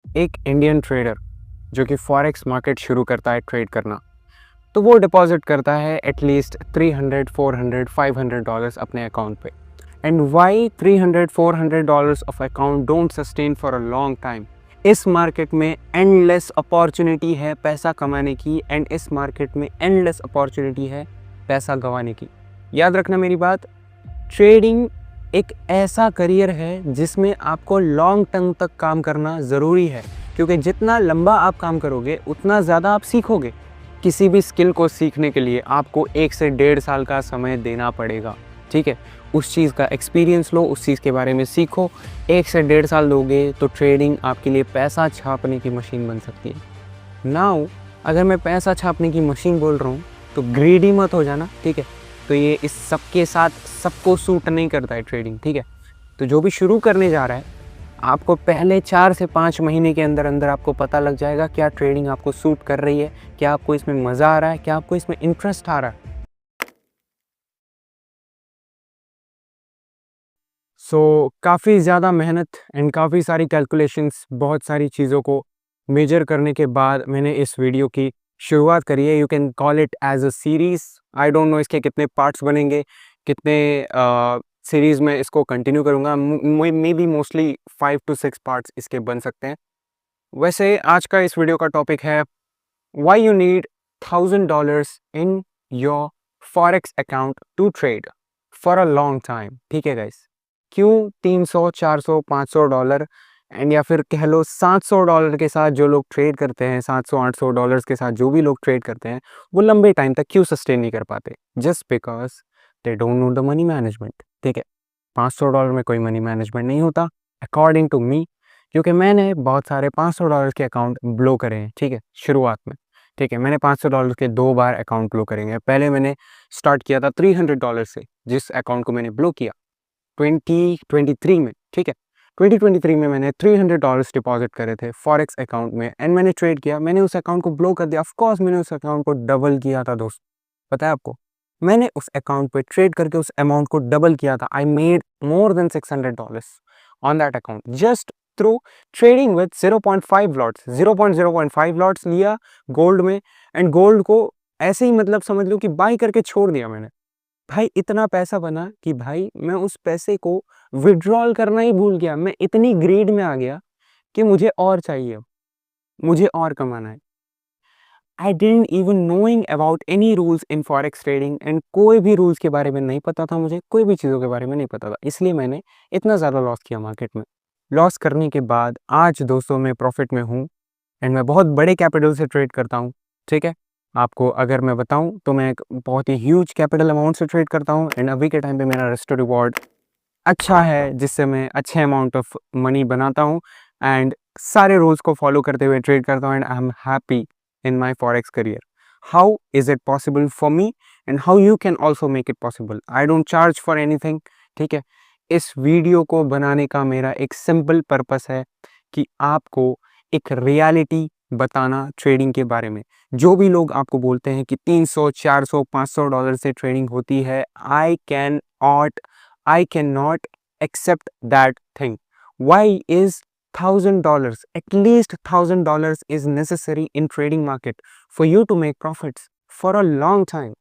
एक Indian trader जो कि फॉरेक्स मार्केट शुरू करता है ट्रेड करना, तो वो डिपॉजिट करता है एटलीस्ट 300 400 $500 अपने अकाउंट पे। And why 300 $400 of account don't sustain for a long time? इस मार्केट में एंडलेस अपॉर्चुनिटी है पैसा कमाने की, एंड इस मार्केट में एंडलेस अपॉर्चुनिटी है पैसा गंवाने की। याद रखना मेरी बात, ट्रेडिंग एक ऐसा करियर है जिसमें आपको लॉन्ग टर्म तक काम करना ज़रूरी है, क्योंकि जितना लंबा आप काम करोगे उतना ज़्यादा आप सीखोगे। किसी भी स्किल को सीखने के लिए आपको 1 से 1.5 साल का समय देना पड़ेगा, ठीक है। उस चीज़ का एक्सपीरियंस लो, उस चीज़ के बारे में सीखो। 1 से 1.5 साल दोगे तो ट्रेडिंग आपके लिए पैसा छापने की मशीन बन सकती है। नाउ अगर मैं पैसा छापने की मशीन बोल रहा हूँ तो ग्रीडी मत हो जाना, ठीक है। तो ये इस सबके साथ सबको सूट नहीं करता है ट्रेडिंग, ठीक है। तो जो भी शुरू करने जा रहा है, आपको पहले 4 से 5 महीने के अंदर अंदर आपको पता लग जाएगा क्या ट्रेडिंग आपको सूट कर रही है, क्या आपको इसमें मज़ा आ रहा है, क्या आपको इसमें इंटरेस्ट आ रहा है। काफ़ी ज़्यादा मेहनत एंड काफ़ी सारी कैलकुलेशंस, बहुत सारी चीज़ों को मेजर करने के बाद मैंने इस वीडियो की शुरुआत करी है। You can call it as a series. I don't know इसके कितने पार्ट्स बनेंगे, कितने सीरीज़ में इसको कंटिन्यू करूँगा। May be mostly 5 to 6 parts इसके बन सकते हैं। वैसे आज का इस वीडियो का टॉपिक है why you need $1000 in your forex account to trade for a long time, ठीक है गाइस। क्यों 300 400 $500 एंड या फिर कह लो $700 के साथ जो लोग ट्रेड करते हैं, 700 800 डॉलर्स के साथ जो भी लोग ट्रेड करते हैं, वो लंबे टाइम तक क्यों सस्टेन नहीं कर पाते? Just because they don't know the money management, ठीक है। $500 में कोई मनी मैनेजमेंट नहीं होता अकॉर्डिंग टू मी, क्योंकि मैंने बहुत सारे $500 के अकाउंट ब्लो करे हैं, ठीक है, शुरुआत में। ठीक है, मैंने $500 के 2 बार अकाउंट ब्लो करेंगे। पहले मैंने स्टार्ट किया था $300 से, जिस अकाउंट को मैंने ब्लो किया 2023 में, ठीक है। 2023 में मैंने $300 डिपॉजिट करे थे फॉरेक्स अकाउंट में, एंड मैंने ट्रेड किया। मैंने उस अकाउंट को ब्लो कर दिया। ऑफ कोर्स मैंने उस अकाउंट को डबल किया था दोस्त, पता है आपको। मैंने उस अकाउंट पे ट्रेड करके उस अमाउंट को डबल किया था। I made more than $600 on that account just through trading with 0.5 lots. 0.05 lots लिया गोल्ड में, एंड गोल्ड को ऐसे ही मतलब समझ लो कि बाई करके छोड़ दिया मैंने। भाई इतना पैसा बना कि भाई मैं उस पैसे को विड्रॉल करना ही भूल गया। मैं इतनी ग्रीड में आ गया कि मुझे और चाहिए, मुझे और कमाना है। I didn't even knowing about any rules in forex trading, and कोई भी रूल्स के बारे में नहीं पता था मुझे, कोई भी चीज़ों के बारे में नहीं पता था। इसलिए मैंने इतना ज़्यादा लॉस किया मार्केट में। लॉस करने के बाद आज दोस्तों मैं प्रॉफिट में हूँ, एंड मैं बहुत बड़े कैपिटल से ट्रेड करता हूँ, ठीक है। आपको अगर मैं बताऊँ तो मैं एक बहुत ही ह्यूज कैपिटल अमाउंट से ट्रेड करता हूँ, एंड अभी के टाइम पे मेरा रिस्क टू रिवॉर्ड अच्छा है, जिससे मैं अच्छे अमाउंट ऑफ मनी बनाता हूँ, एंड सारे रूल्स को फॉलो करते हुए ट्रेड करता हूँ, and I am happy in my forex career. How is it possible for me, and how you can also make it possible? I don't charge for anything, ठीक है। इस video को बनाने का मेरा एक सिंपल पर्पस है कि आपको एक रियलिटी बताना ट्रेडिंग के बारे में। जो भी लोग आपको बोलते हैं कि 300 400 $500 से ट्रेडिंग होती है, I cannot accept that thing. Why is $1000, at least $1000 is necessary in trading market for you to make profits for a long time?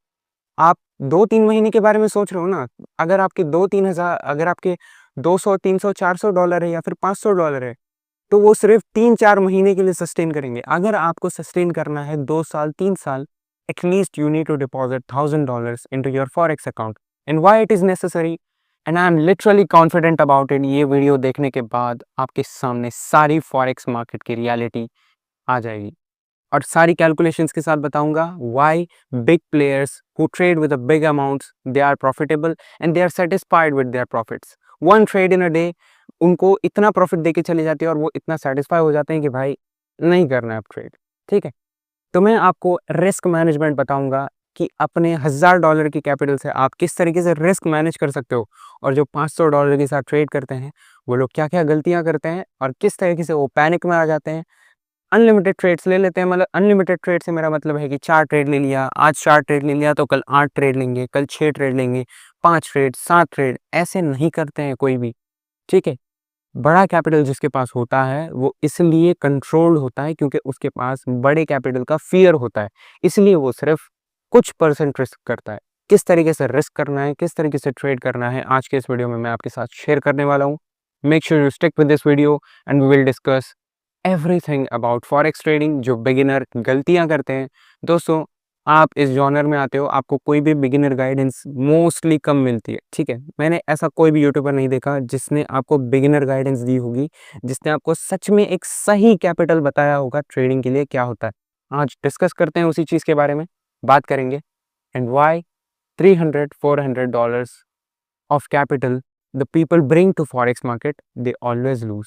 आप 2-3 महीने के बारे में सोच रहे हो ना। अगर आपके 2-3 हज़ार, अगर आपके 200 300 400 डॉलर है या फिर $500 है, तो वो सिर्फ 3-4 महीने के लिए सस्टेन करेंगे। अगर आपको सस्टेन करना है 2 साल 3 साल, at least you need to deposit $1000 into your forex account. And why it is necessary? And I am literally confident about it. ये वीडियो देखने के बाद आपके सामने सारी फॉरेक्स मार्केट की रियलिटी आ जाएगी, और सारी कैलकुलेशंस के साथ बताऊंगा why big players who trade with a big amounts they are profitable and they are satisfied with their profits. One trade in a day उनको इतना प्रॉफिट देके चली जाती है, और वो इतना सेटिस्फाई हो जाते हैं कि भाई नहीं करना है अब ट्रेड, ठीक है। तो मैं आपको रिस्क मैनेजमेंट बताऊंगा कि अपने $1000 की कैपिटल से आप किस तरीके से रिस्क मैनेज कर सकते हो, और जो $500 के साथ ट्रेड करते हैं वो लोग क्या क्या गलतियां करते हैं, और किस तरीके से वो पैनिक में आ जाते हैं। अनलिमिटेड ट्रेड्स ले लेते हैं, मतलब अनलिमिटेड ट्रेड से मेरा मतलब है कि 4 ट्रेड ले लिया, आज 4 ट्रेड ले लिया तो कल 8 ट्रेड लेंगे, कल 6 ट्रेड लेंगे, 5 ट्रेड 7 ट्रेड, ऐसे नहीं करते हैं कोई भी, ठीक है। बड़ा कैपिटल जिसके पास होता है वो इसलिए कंट्रोल्ड होता है क्योंकि उसके पास बड़े कैपिटल का फियर होता है, इसलिए वो सिर्फ कुछ परसेंट रिस्क करता है। किस तरीके से रिस्क करना है, किस तरीके से ट्रेड करना है, आज के इस वीडियो में मैं आपके साथ शेयर करने वाला हूँ। Make sure you stick with this video and we will discuss everything about forex trading, जो बिगिनर गलतियां करते हैं। दोस्तों, आप इस जॉनर में आते हो, आपको कोई भी बिगिनर गाइडेंस मोस्टली कम मिलती है, ठीक है। मैंने ऐसा कोई भी यूट्यूबर नहीं देखा जिसने आपको बिगिनर गाइडेंस दी होगी, जिसने आपको सच में एक सही कैपिटल बताया होगा ट्रेडिंग के लिए क्या होता है। आज डिस्कस करते हैं उसी चीज़ के बारे में, बात करेंगे and why 300-400 of capital the people bring to forex market they always lose.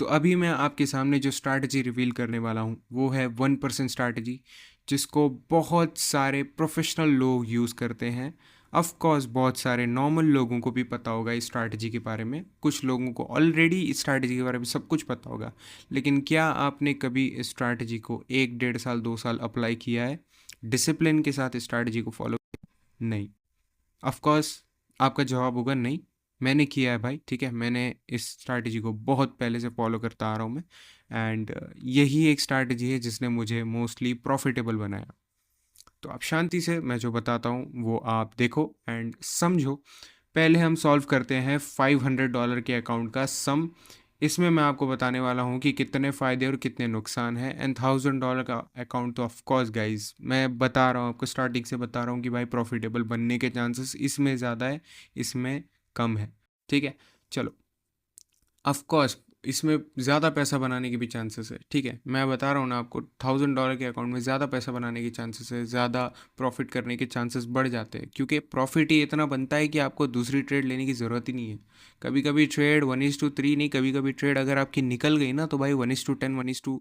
तो अभी मैं आपके सामने जो स्ट्रैटेजी रिवील करने वाला हूँ वो है 1% स्ट्रैटेजी, जिसको बहुत सारे प्रोफेशनल लोग यूज़ करते हैं। ऑफ कोर्स बहुत सारे नॉर्मल लोगों को भी पता होगा इस स्ट्रैटेजी के बारे में, कुछ लोगों को ऑलरेडी इस स्ट्रैटेजी के बारे में सब कुछ पता होगा। लेकिन क्या आपने कभी इस स्ट्रैटेजी को 1-1.5 साल 2 साल अप्लाई किया है, डिसिप्लिन के साथ इस स्ट्रैटेजी को फॉलो किया? नहीं। ऑफ कोर्स आपका जवाब होगा नहीं, मैंने किया है भाई, ठीक है। मैंने इस स्ट्रैटेजी को बहुत पहले से फॉलो करता आ रहा हूँ मैं, एंड यही एक स्ट्रैटेजी है जिसने मुझे मोस्टली प्रॉफिटेबल बनाया। तो आप शांति से मैं जो बताता हूँ वो आप देखो एंड समझो। पहले हम सॉल्व करते हैं $500 के अकाउंट का सम। इसमें मैं आपको बताने वाला हूँ कि कितने फ़ायदे और कितने नुकसान हैं। एंड $1000 का अकाउंट तो ऑफ कोर्स गाइस मैं बता रहा हूँ आपको, स्टार्टिंग से बता रहा हूँ कि भाई प्रॉफिटेबल बनने के चांसेस इसमें ज़्यादा है, इसमें कम है, ठीक है। चलो, ऑफ कोर्स इसमें ज़्यादा पैसा बनाने के भी चांसेस है, ठीक है। मैं बता रहा हूँ ना आपको, $1000 के अकाउंट में ज़्यादा पैसा बनाने के चांसेस है, ज़्यादा प्रॉफिट करने के चांसेस बढ़ जाते हैं, क्योंकि प्रॉफिट ही इतना बनता है कि आपको दूसरी ट्रेड लेने की ज़रूरत ही नहीं है। कभी कभी ट्रेड 1:3 नहीं, कभी कभी ट्रेड अगर आपकी निकल गई ना तो भाई 1:10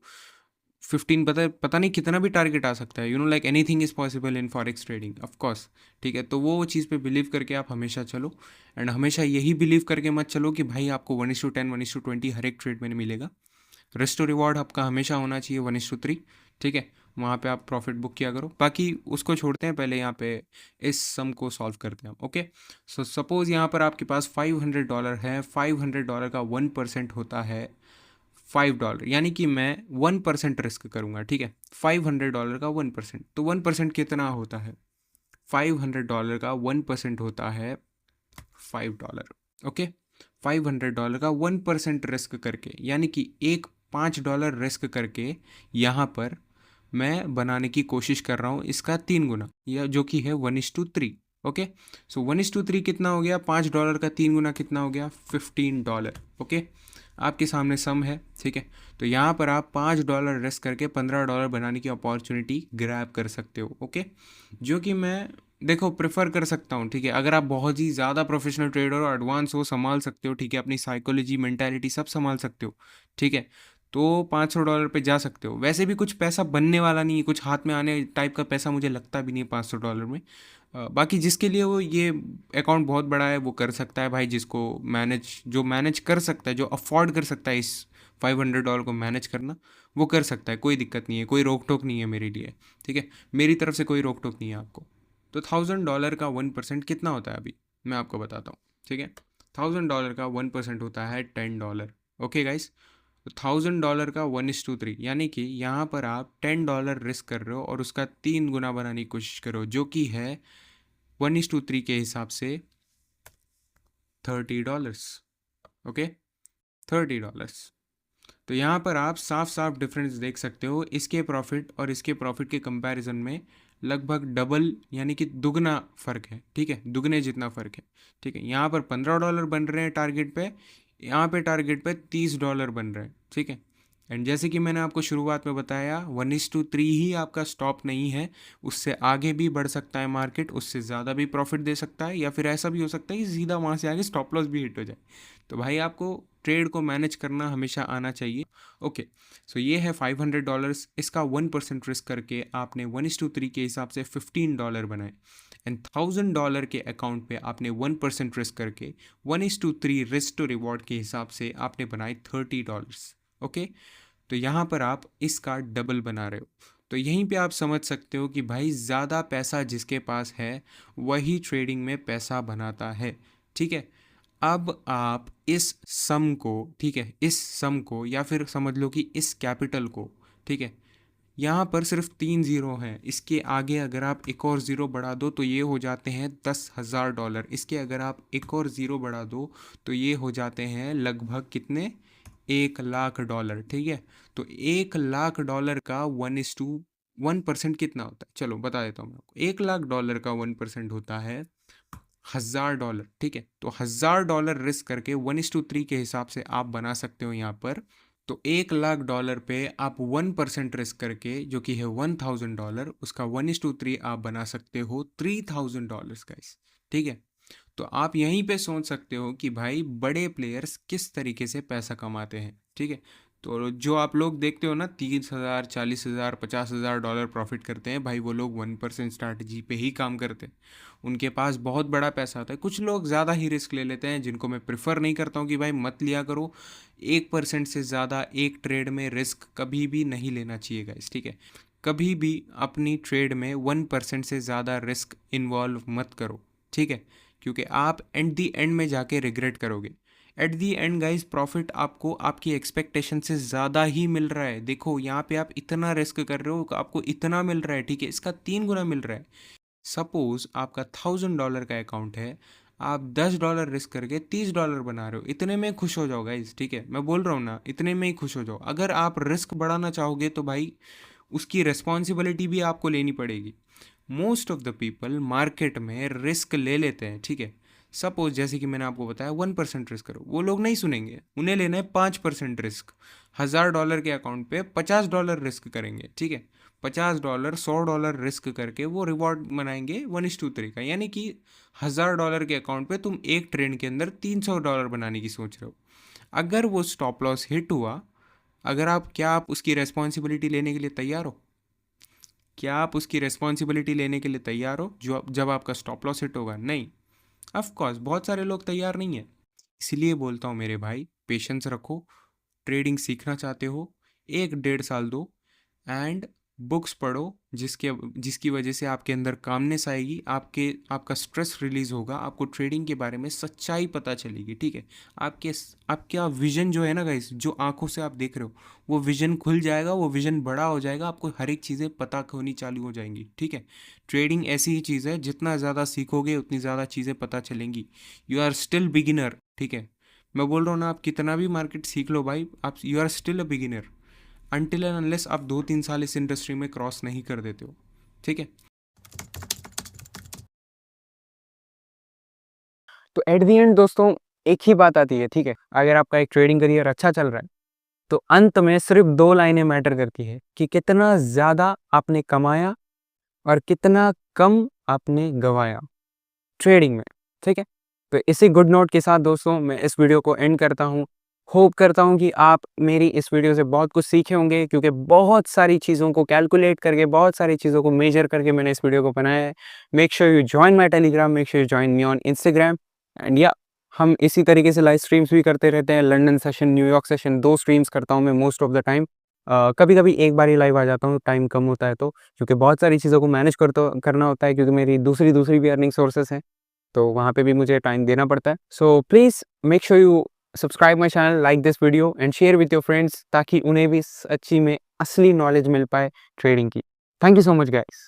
1:15, पता नहीं कितना भी टारगेट आ सकता है। Like anything is possible in forex trading, of course, ठीक है। तो वो चीज़ पे बिलीव करके आप हमेशा चलो, एंड हमेशा यही बिलीव करके मत चलो कि भाई आपको 1:10 1:20 हर एक ट्रेड में मिलेगा। रिस्क टू रिवॉर्ड आपका हमेशा होना चाहिए 1:3, ठीक है। वहाँ पे आप प्रॉफिट बुक किया करो, बाकी उसको छोड़ते हैं, पहले यहाँ पे इस सम को सॉल्व करते हैं, ओके। सो सपोज़ यहाँ पर आपके पास $500 है, $500 का 1% होता है $5, यानी कि मैं 1% रिस्क करूँगा, ठीक है। $500 का 1%, तो 1% कितना होता है? $500 का 1% होता है $5, ओके। $500 का 1% रिस्क करके, यानी कि एक $5 रिस्क करके यहाँ पर मैं बनाने की कोशिश कर रहा हूँ इसका 3 गुना, या जो कि है 1:3, ओके। सो 1:3 कितना हो गया? $5 का 3 गुना कितना हो गया? $15, ओके। आपके सामने सम है, ठीक है। तो यहाँ पर आप $5 रिस्क करके $15 बनाने की अपॉर्चुनिटी ग्रैब कर सकते हो, ओके। जो कि मैं देखो प्रेफर कर सकता हूँ, ठीक है। अगर आप बहुत ही ज़्यादा प्रोफेशनल ट्रेडर और एडवांस हो, संभाल सकते हो, ठीक है, अपनी साइकोलॉजी मेंटालिटी सब संभाल सकते हो, ठीक है, तो $500 पे जा सकते हो। वैसे भी कुछ पैसा बनने वाला नहीं है, कुछ हाथ में आने टाइप का पैसा मुझे लगता भी नहीं है $500 में। बाकी जिसके लिए वो ये अकाउंट बहुत बड़ा है वो कर सकता है भाई, जिसको जो मैनेज कर सकता है, जो अफोर्ड कर सकता है इस $500 को मैनेज करना, वो कर सकता है। कोई दिक्कत नहीं है, कोई रोक टोक नहीं है मेरे लिए, ठीक है। मेरी तरफ से कोई रोक टोक नहीं है आपको। तो $1000 का 1% कितना होता है अभी मैं आपको बताता हूँ, ठीक है। $1000 का 1% होता है $10, ओके गाइस। तो $1000 का 1:3, यानी कि यहाँ पर आप $10 रिस्क कर रहे हो और उसका 3 गुना बनाने की कोशिश करो, जो कि है 1:3 के हिसाब से $30, ओके, $30। तो यहाँ पर आप साफ साफ डिफरेंस देख सकते हो, इसके प्रॉफिट और इसके प्रॉफिट के कंपैरिजन में लगभग डबल, यानी कि दुगना फ़र्क है, ठीक है, दुगने जितना फ़र्क है, ठीक है। यहाँ पर $15 बन रहे हैं टारगेट पे, यहाँ पे टारगेट पे $30 बन रहे हैं, ठीक है। एंड जैसे कि मैंने आपको शुरुआत में बताया, 1:3 ही आपका स्टॉप नहीं है, उससे आगे भी बढ़ सकता है मार्केट, उससे ज़्यादा भी प्रॉफिट दे सकता है, या फिर ऐसा भी हो सकता है कि सीधा वहाँ से आगे स्टॉप लॉस भी हिट हो जाए। तो भाई आपको ट्रेड को मैनेज करना हमेशा आना चाहिए, ओके। सो ये है $500, इसका 1% रिस्क करके आपने 1:3 के हिसाब से $15 बनाए। एंड $1000 के अकाउंट पे आपने 1% रिस्क करके 1:3 रिस्क टू रिवॉर्ड के हिसाब से आपने बनाए $30, ओके। तो यहाँ पर आप इसका डबल बना रहे हो। तो यहीं पे आप समझ सकते हो कि भाई ज़्यादा पैसा जिसके पास है वही ट्रेडिंग में पैसा बनाता है। ठीक है। अब आप इस सम को, ठीक है, इस सम को या फिर समझ लो कि इस कैपिटल को, ठीक है, यहाँ पर सिर्फ 3 ज़ीरो हैं, इसके आगे अगर आप एक और ज़ीरो बढ़ा दो तो ये हो जाते हैं $10,000। इसके अगर आप एक और ज़ीरो बढ़ा दो तो ये हो जाते हैं लगभग कितने, $1,00,000। ठीक है, तो $1,00,000 का 1:1% कितना होता है, चलो बता देता हूँ मैं आपको। $1,00,000 का 1% होता है $1,000। ठीक है, तो $1,000 रिस्क करके 1:3 के हिसाब से आप बना सकते हो यहाँ पर। तो $1,00,000 पे आप 1% रिस्क करके, जो कि है $1,000, उसका 1:3 आप बना सकते हो $3,000 गाइस। ठीक है, तो आप यहीं पे सोच सकते हो कि भाई बड़े प्लेयर्स किस तरीके से पैसा कमाते हैं। ठीक है, तो जो आप लोग देखते हो ना 30,000, 40,000, $50,000 प्रॉफिट करते हैं, भाई वो लोग 1% स्ट्रैटेजी पे ही काम करते हैं। उनके पास बहुत बड़ा पैसा होता है। कुछ लोग ज़्यादा ही रिस्क ले लेते हैं, जिनको मैं प्रेफर नहीं करता हूँ कि भाई मत लिया करो। 1% से ज़्यादा एक ट्रेड में रिस्क कभी भी नहीं लेना चाहिए गाइस। ठीक है, कभी भी अपनी ट्रेड में 1% से ज़्यादा रिस्क इन्वॉल्व मत करो। ठीक है, क्योंकि आप एट दी एंड में जाके रिग्रेट करोगे। At the and guys profit आपको आपकी एक्सपेक्टेशन से ज़्यादा ही मिल रहा है। देखो यहाँ पे आप इतना रिस्क कर रहे हो, आपको इतना मिल रहा है, ठीक है, इसका 3 गुना मिल रहा है। सपोज आपका $1,000 का अकाउंट है, आप $10 रिस्क करके $30 बना रहे हो, इतने में खुश हो जाओ गाइस। ठीक है, मैं बोल रहा हूँ ना, इतने में ही खुश हो जाओ। अगर आप रिस्क बढ़ाना चाहोगे तो भाई उसकी रिस्पॉन्सिबिलिटी भी आपको लेनी पड़ेगी। Most of the people market में रिस्क ले लेते हैं। ठीक है, सपोज जैसे कि मैंने आपको बताया 1% रिस्क करो, वो लोग नहीं सुनेंगे, उन्हें लेना है 5% रिस्क। $1,000 के अकाउंट पे $50 रिस्क करेंगे। ठीक है, $50, $100 रिस्क करके वो रिवॉर्ड बनाएंगे 1:3 का, यानी कि $1,000 के अकाउंट पे तुम एक ट्रेड के अंदर $300 बनाने की सोच रहे हो। अगर वो स्टॉप लॉस हिट हुआ, अगर आप, क्या आप उसकी रेस्पॉन्सिबिलिटी लेने के लिए तैयार हो? क्या आप उसकी रेस्पॉन्सिबिलिटी लेने के लिए तैयार हो जो जब आपका स्टॉप लॉस हिट होगा? नहीं, ऑफ कोर्स बहुत सारे लोग तैयार नहीं है। इसलिए बोलता हूँ मेरे भाई, पेशेंस रखो। ट्रेडिंग सीखना चाहते हो, 1 डेढ़ साल दो एंड बुक्स पढ़ो, जिसकी वजह से आपके अंदर कामनेस आएगी, आपका स्ट्रेस रिलीज होगा, आपको ट्रेडिंग के बारे में सच्चाई पता चलेगी। ठीक है, आपका विजन जो है ना गाइस, जो आंखों से आप देख रहे हो, वो विजन खुल जाएगा, वो विजन बड़ा हो जाएगा, आपको हर एक चीज़ें पता होनी चालू हो जाएंगी। ठीक है, ट्रेडिंग ऐसी ही चीज़ है, जितना ज़्यादा सीखोगे उतनी ज़्यादा चीज़ें पता चलेंगी। You are still beginner. ठीक है, मैं बोल रहा हूँ ना, आप कितना भी मार्केट सीख लो भाई, आप you are still a beginner until and unless आप 2-3 साल इस इंडस्ट्री में क्रॉस नहीं कर देते हो। ठीक है, तो एट द एंड दोस्तों एक ही बात आती है, ठीक है, अगर आपका एक ट्रेडिंग करियर अच्छा चल रहा है तो अंत में सिर्फ 2 लाइनें मैटर करती है कि कितना ज़्यादा आपने कमाया और कितना कम आपने गंवाया ट्रेडिंग में। ठीक है, तो इसी गुड नोट के साथ दोस्तों मैं इस वीडियो को एंड करता हूँ। होप करता हूँ कि आप मेरी इस वीडियो से बहुत कुछ सीखे होंगे, क्योंकि बहुत सारी चीज़ों को कैलकुलेट करके, बहुत सारी चीज़ों को मेजर करके मैंने इस वीडियो को बनाया है। Make sure you join my Telegram, make sure you join me on Instagram and या हम इसी तरीके से लाइव स्ट्रीम्स भी करते रहते हैं। London session, New York session, 2 streams करता हूँ मैं मोस्ट ऑफ द टाइम। कभी कभी एक बार ही लाइव आ जाता हूँ, टाइम कम होता है तो, क्योंकि बहुत सारी चीज़ों को मैनेज करना होता है, क्योंकि मेरी दूसरी भी अर्निंग सोर्सेस हैं, तो वहाँ पे भी मुझे टाइम देना पड़ता है। So please make sure you subscribe my channel, like this video and share with your friends, ताकि उन्हें भी सच्ची में असली नॉलेज मिल पाए ट्रेडिंग की। Thank you so much guys.